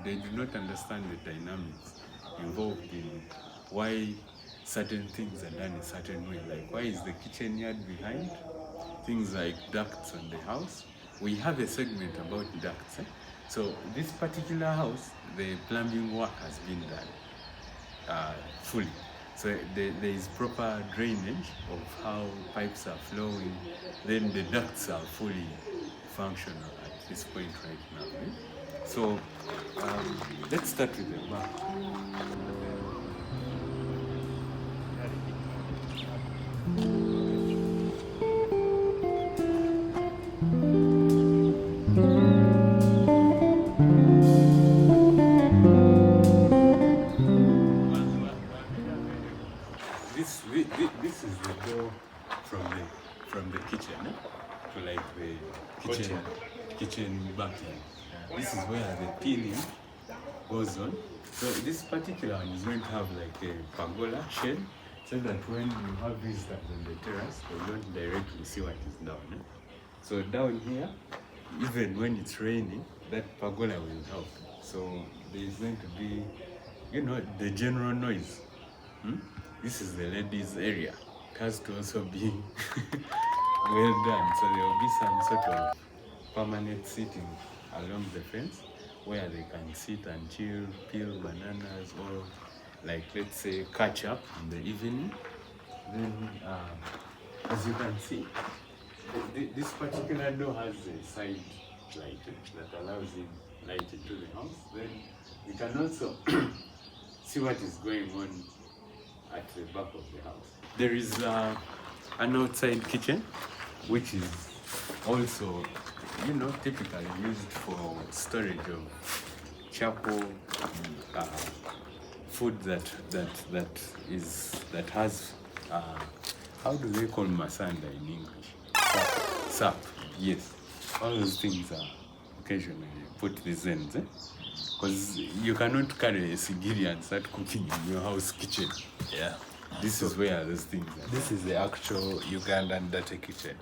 they do not understand the dynamics involved in why certain things are done a certain way. Like, why is the kitchen yard behind? Things like ducts on the house. We have a segment about ducts. So this particular house, the plumbing work has been done fully. So there is proper drainage of how pipes are flowing. Then the ducts are fully functional at this point right now. So let's start with the back. This is the door from the kitchen to like the kitchen backyard. This is where the peeling goes on. So this particular one is going to have like a pergola shed, so that when you have visitors on the terrace, they don't directly see what is down. So down here, even when it's raining, that pergola will help. So there is going to be, the general noise. This is the ladies' area. It has to also be well done. So there will be some sort of permanent seating along the fence where they can sit and chill, peel bananas, or like, let's say, catch up in the evening. Then, as you can see, this particular door has a side light that allows in light into the house. Then you can also see what is going on at the back of the house. There is an outside kitchen, which is also, typically used for storage of charcoal, food that has how do they call masanda in English? Sap. Yes. All those things are occasionally put these ends, because you cannot carry a Sigiri and start cooking in your house kitchen. Yeah. This is where those things are. This is the actual Ugandan dirty kitchen.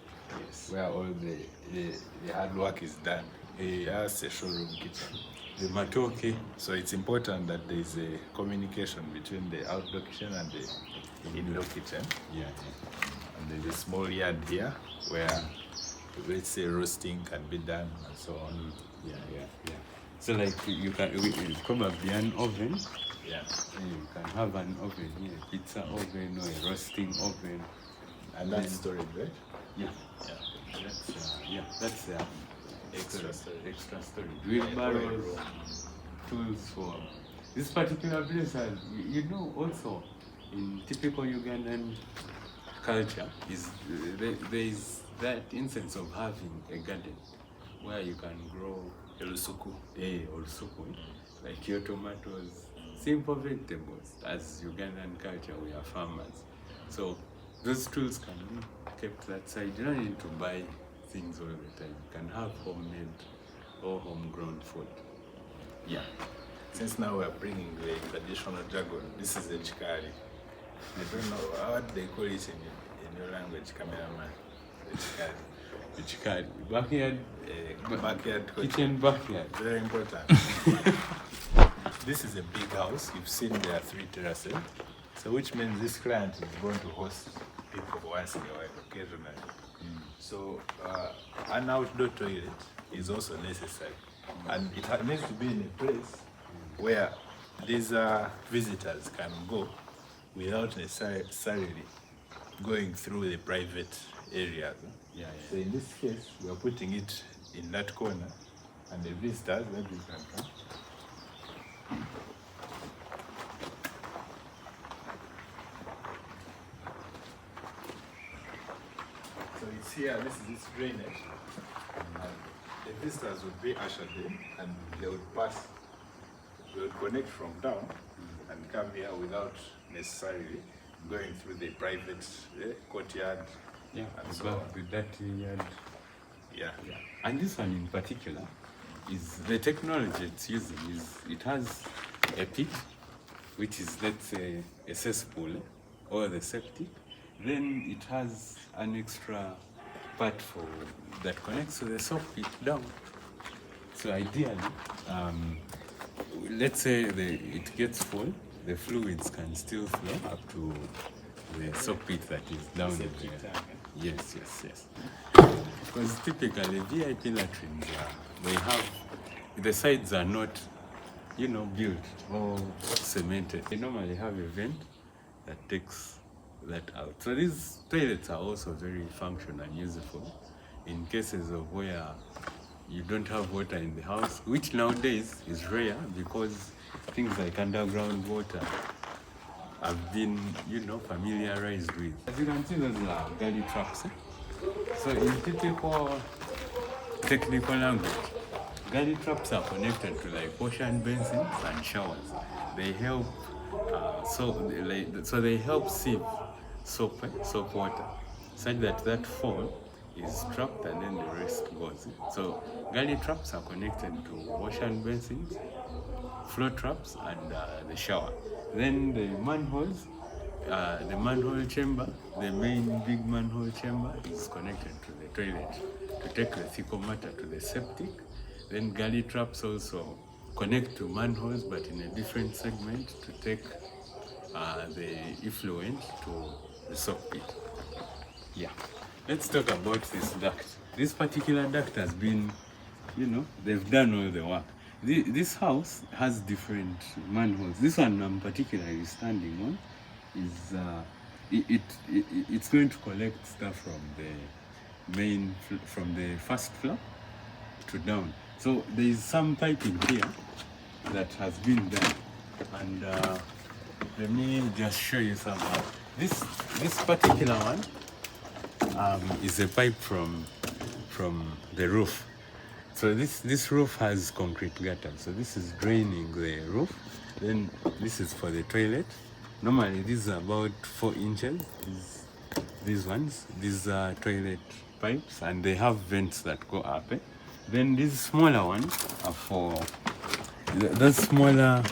Yes. Where all the hard work is done. That's a showroom kitchen. The matoke. So it's important that there is a communication between the outdoor kitchen and the indoor kitchen. Yeah. And there's a small yard here where, let's say, roasting can be done and so on. Yeah. So like you can probably an oven. Yeah. You can have an oven here, pizza oven or a roasting oven. And that's storage, right? Yeah. That's Extra storage. Extra storage. Wheelbarrows, tools for this particular place. Has, also in typical Ugandan culture there is that instance of having a garden where you can grow Olusuku. Like your tomatoes, simple vegetables. As Ugandan culture, we are farmers. So those tools can be kept that side. You don't need to buy things all the time. You can have homemade or homegrown food. Yeah. Since now we're bringing the traditional jargon, this is the chikari. I don't know what they call it in your language, cameraman. The chikari. The chikari. Backyard. Backyard kitchen backyard. Very important. This is a big house. You've seen there are 3 terraces. So which means this client is going to host people once in a while, occasionally. So an outdoor toilet is also necessary. And it needs to be in a place where these visitors can go without necessarily going through the private areas. Yeah. So in this case, we are putting it in that corner, and the visitors, maybe you can come. So it's here, this is its drainage. And the visitors would be ushered in, and they would pass, they would connect from down and come here without necessarily going through the private courtyard. Yeah, and so back to that yard. Yeah. And this one in particular is the technology it's using is it has a pit, which is, let's say, a cesspool or the septic. Then it has an extra part that connects to the soft pit down. So ideally, let's say it gets full, the fluids can still flow up to the soap pit that is down there. Yes. Because typically VIP latrines, they have, the sides are not, built or cemented. They normally have a vent that takes that out. So these toilets are also very functional and useful in cases of where you don't have water in the house, which nowadays is rare because things like underground water have been, familiarized with. As you can see, those are galley traps. So in typical technical language, galley traps are connected to like ocean basins and showers. They help, so they help sieve soap water, such that fall is trapped and then the rest goes. So galley traps are connected to ocean basins, flow traps, and the shower. Then the manholes, the manhole chamber, the main big manhole chamber is connected to the toilet to take the fecal matter to the septic. Then galley traps also connect to manholes but in a different segment to take the effluent to the soap pit. Yeah. Let's talk about this duct. This particular duct has been, they've done all the work. This house has different manholes. This one I'm particularly standing on is it's going to collect stuff from the first floor to down. So there is some piping here that has been done, and let me just show you some. This particular one is a pipe from the roof. So this roof has concrete gutters. So this is draining the roof. Then this is for the toilet. Normally these are about 4 inches. These ones. These are toilet pipes, and they have vents that go up. Then these smaller ones are for. Those smaller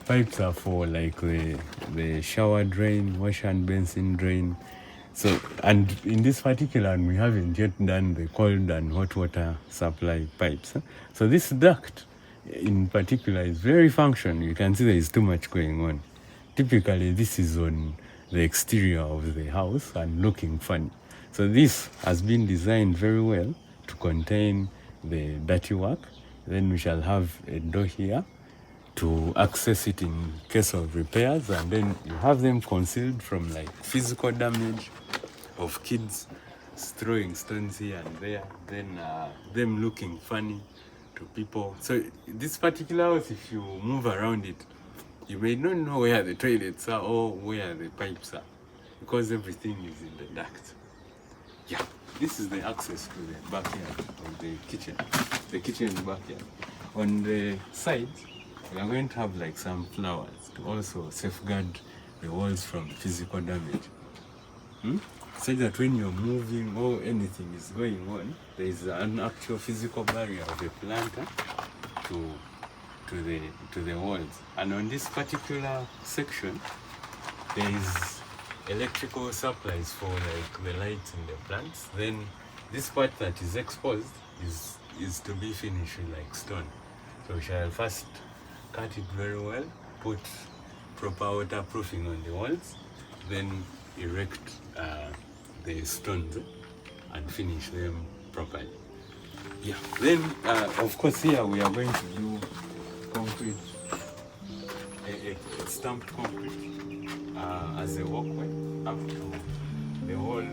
pipes are for like the shower drain, wash and basin drain. So, and in this particular one, we haven't yet done the cold and hot water supply pipes. So this duct in particular is very functional. You can see there is too much going on. Typically, this is on the exterior of the house and looking funny. So this has been designed very well to contain the dirty work. Then we shall have a door here to access it in case of repairs, and then you have them concealed from like physical damage of kids throwing stones here and there, then them looking funny to people. So this particular house, if you move around it, you may not know where the toilets are or where the pipes are, because everything is in the duct. Yeah, this is the access to the backyard of the kitchen backyard. On the side, we are going to have like some flowers to also safeguard the walls from physical damage. So that when you're moving or anything is going on, there is an actual physical barrier of a planter to the walls. And on this particular section, there is electrical supplies for like the lights in the plants. Then this part that is exposed is to be finished with like stone. So we shall first cut it very well, put proper waterproofing on the walls, then erect the stones and finish them properly. Yeah. Then of course here we are going to do concrete, stamped concrete as a walkway up to the whole